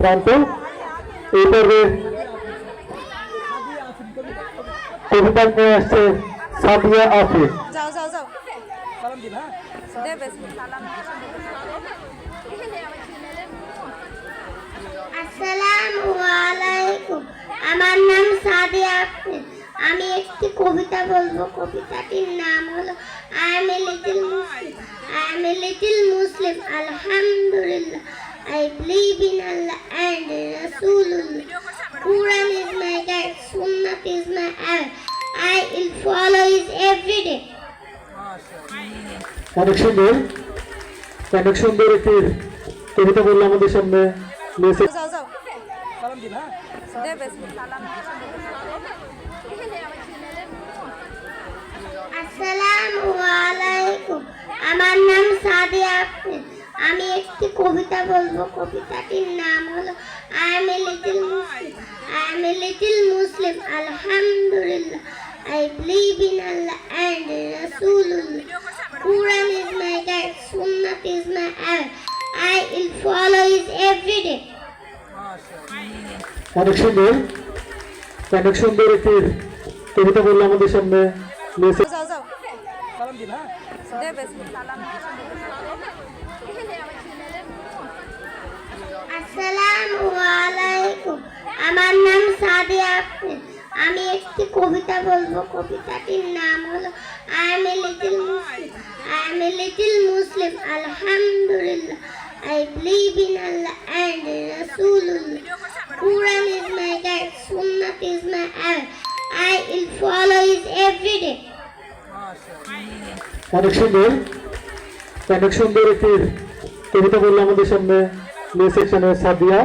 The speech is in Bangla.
প্রান্ত এই পর্বে কবিতা নিয়ে আসছে সাদিয়া আফিফ। যাও যাও যাও দেবে আসসালামু আলাইকুম। আমার নাম সাদিয়া আফরিন। আমি একটি কবিতা বলবো। কবিতাটির নাম হলো I am a little Muslim. I am a little Muslim. Alhamdulillah. I believe in Allah and Rasulullah. Quran is my guide. Sunnah is my guide. I will follow it every day. অনেক সুন্দর একটি কবিতা বললো আমাদের সামনে নিয়েছে। যাও যাও দেবে আসসালামু আলাইকুম। আমার নাম সাদিয়া আফরিন। আমি একটি কবিতা বলবো। কবিতাটির নাম হলো I am a little Muslim. I am a little Muslim. Alhamdulillah. I believe in Allah and Rasulullah. Quran is my guide. Sunnah is my guide. I will follow it every day. অনেক সুন্দর একটি কবিতা বললো আমাদের সামনে নিয়েছে। যাও যাও দেবে আসসালামু আলাইকুম। আমার নাম সাদিয়া আফরিন। আমি একটি কবিতা বলবো। কবিতাটির নাম হলো I am a little Muslim. I am a little Muslim. Alhamdulillah. I believe in Allah and Rasulullah. Quran is my guide. Sunnah is my guide. I will follow it every day. অনেক সুন্দর একটি কবিতা বললো আমাদের সামনে নিয়ে সেকশনে সাদিয়া।